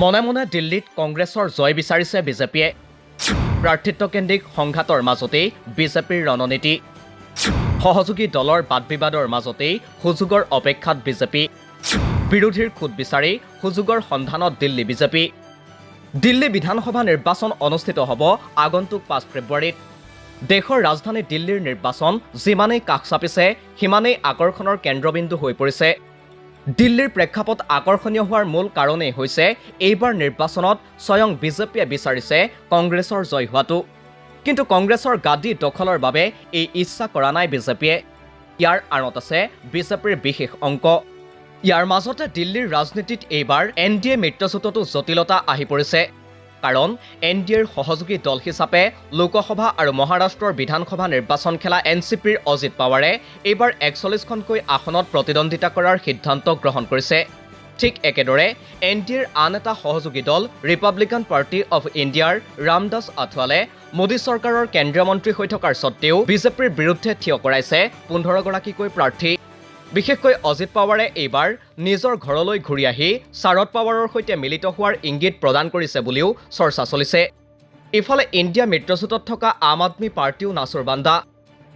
মনে মনে দিল্লীত কংগ্ৰেছৰ জয় বিচাৰিছে বিজেপিয়ে। প্ৰাৰ্থিত্বকেন্দ্ৰিক সংঘাতৰ মাজতেই বিজেপিৰ ৰণনীতি। সহযোগী দলৰ বাদ-বিবাদৰ মাজতেই সুযোগৰ অপেক্ষাত বিজেপি। বিৰোধীৰ খুঁত বিচাৰি সুযোগৰ সন্ধানত দিল্লী বিজেপি। দিল্লী বিধানসভা নিৰ্বাচন অনুষ্ঠিত হ'ব আগন্তুক 5 ফেব্ৰুৱাৰীত। দেশৰ ৰাজধানী দিল্লীৰ নিৰ্বাচন যিমানেই কাষ চাপিছে সিমানেই আকৰ্ষণৰ কেন্দ্ৰবিন্দু হৈ পৰিছে। দিল্লীৰ প্ৰেক্ষাপট আকৰ্ষণীয় হোৱাৰ মূল কাৰণেই হৈছে এইবাৰ নিৰ্বাচনত স্বয়ং বিজেপিয়ে বিচাৰিছে কংগ্ৰেছৰ জয় হোৱাটো। কিন্তু কংগ্ৰেছৰ গাদী দখলৰ বাবে এই ইচ্ছা কৰা নাই বিজেপিয়ে। ইয়াৰ আঁৰত আছে বিজেপিৰ বিশেষ অংক। ইয়াৰ মাজতে দিল্লীৰ ৰাজনীতিত এইবাৰ NDA মিত্ৰজোঁটতো জটিলতা আহি পৰিছে। কাৰণ NDAৰ সহযোগী দল হিচাপে লোকসভা আৰু মহাৰাষ্ট্ৰৰ বিধানসভা নিৰ্বাচন খেলা NCPৰ অজিত পাৱাৰে এইবাৰ 41খনকৈ আসনত প্ৰতিদ্বন্দ্বিতা কৰাৰ সিদ্ধান্ত গ্ৰহণ কৰিছে। ঠিক একেদৰে NDAৰ আন এটা সহযোগী দল ৰিপাব্লিকান পাৰ্টি অৱ ইণ্ডিয়াৰ ৰামদাস আথৱালে মোদী চৰকাৰৰ কেন্দ্ৰীয় মন্ত্ৰী হৈ থকাৰ স্বত্তেও বিজেপিৰ বিৰুদ্ধে থিয় কৰাইছে 15গৰাকীকৈ প্ৰাৰ্থী। বিশেষকৈ অজিত পাৱাৰে এইবাৰ নিজৰ ঘৰলৈ ঘূৰি আহি শাৰদ পাৱাৰৰ সৈতে মিলিত হোৱাৰ ইংগিত প্ৰদান কৰিছে বুলিও চৰ্চা চলিছে। ইফালে ইণ্ডিয়া মিত্ৰজোঁটত থকা আম আদমী পাৰ্টিও নাচুৰবান্দা।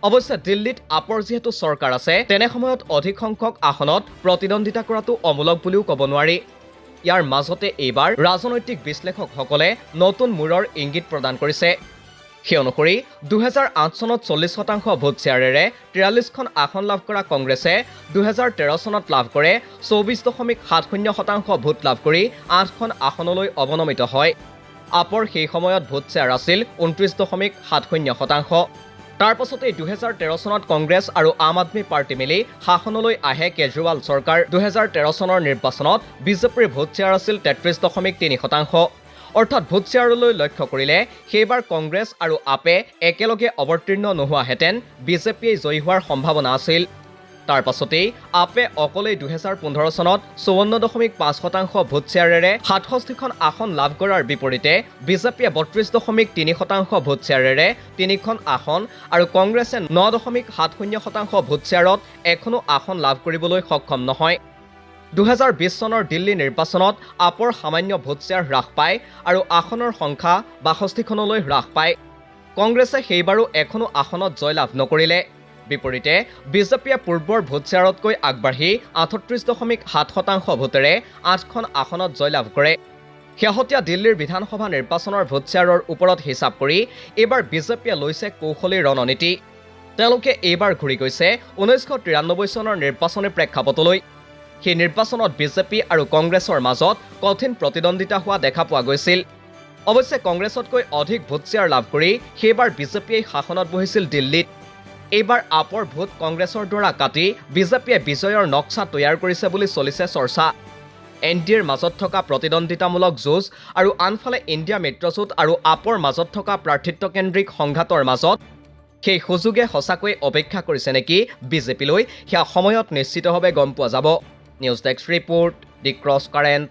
অৱশ্যে দিল্লীত আপৰ যিহেতু চৰকাৰ আছে তেনে সময়ত অধিক সংখ্যক আসনত প্ৰতিদ্বন্দ্বিতা কৰাটো অমূলক বুলিও ক'ব নোৱাৰি। ইয়াৰ মাজতে এইবাৰ ৰাজনৈতিক বিশ্লেষকসকলে নতুন মূৰৰ ইংগিত প্ৰদান কৰিছে। সেই অনুসৰি 2008 চনত 40% ভোট শ্বেয়াৰেৰে 43খন আসন লাভ কৰা কংগ্ৰেছে 2013 চনত লাভ কৰে 24.70% ভোট লাভ কৰি 8খন আসনলৈ অৱনমিত হয়। আপৰ সেই সময়ত ভোট শ্বেয়াৰ আছিল 29.70%। তাৰ পাছতেই 2013 চনত কংগ্ৰেছ আৰু আম আদমী পাৰ্টি মিলি শাসনলৈ আহে কেজৰিৱাল চৰকাৰ। 2013 চনৰ নিৰ্বাচনত বিজেপিৰ ভোট শ্বেয়াৰ আছিল 33.3%। অৰ্থাৎ ভোট শ্বেয়াৰলৈ লক্ষ্য কৰিলে সেইবাৰ কংগ্ৰেছ আৰু আপে একেলগে অৱতীৰ্ণ নোহোৱাহেঁতেন বিজেপিয়ে জয়ী হোৱাৰ সম্ভাৱনা আছিল। তাৰ পাছতেই আপে অকলেই 2015 চনত 54.5% ভোট শ্বেয়াৰেৰে 67খন আসন লাভ কৰাৰ বিপৰীতে বিজেপিয়ে 32.3% ভোট শ্বেয়াৰেৰে 3খন আসন আৰু কংগ্ৰেছে 9.70% ভোট শ্বেয়াৰত এখনো আসন লাভ কৰিবলৈ সক্ষম নহয়। 2020 চনৰ দিল্লী নিৰ্বাচনত আপৰ সামান্য ভোট শ্বেয়াৰ হ্ৰাস পায় আৰু আসনৰ সংখ্যা 62খনলৈ হ্ৰাস পায়। কংগ্ৰেছে সেইবাৰো এখনো আসনত জয়লাভ নকৰিলে। বিপৰীতে বিজেপিয়ে পূৰ্বৰ ভোট শ্বেয়াৰতকৈ আগবাঢ়ি 38.7% ভোটেৰে 8খন আসনত জয়লাভ কৰে। শেহতীয়া দিল্লীৰ বিধানসভা নিৰ্বাচনৰ ভোট শ্বেয়াৰৰ ওপৰত হিচাপ কৰি এইবাৰ বিজেপিয়ে লৈছে কৌশলী ৰণনীতি। তেওঁলোকে এইবাৰ ঘূৰি গৈছে 1993 চনৰ নিৰ্বাচনী প্ৰেক্ষাপটলৈ। সেই নিৰ্বাচনত বিজেপি আৰু কংগ্ৰেছৰ মাজত কঠিন প্ৰতিদ্বন্দ্বিতা হোৱা দেখা পোৱা গৈছিল। অৱশ্যে কংগ্ৰেছতকৈ অধিক ভোট শ্বেয়াৰ লাভ কৰি সেইবাৰ বিজেপিয়ে শাসনত বহিছিল দিল্লীত। এইবাৰ আপৰ ভোট কংগ্ৰেছৰ দ্বাৰা কাটি বিজেপিয়ে বিজয়ৰ নক্সা তৈয়াৰ কৰিছে বুলি চলিছে চৰ্চা। NDAৰ মাজত থকা প্ৰতিদ্বন্দ্বিতামূলক যুঁজ আৰু আনফালে ইণ্ডিয়া মিত্ৰজোঁট আৰু আপৰ মাজত থকা প্ৰাৰ্থিত্বকেন্দ্ৰিক সংঘাতৰ মাজত সেই সুযোগে সঁচাকৈয়ে অপেক্ষা কৰিছে নেকি বিজেপিলৈ সেয়া সময়ত নিশ্চিতভাৱে গম পোৱা যাব। নিউজ ডেস্ক ৰিপোৰ্ট, দি ক্ৰছ কাৰেণ্ট।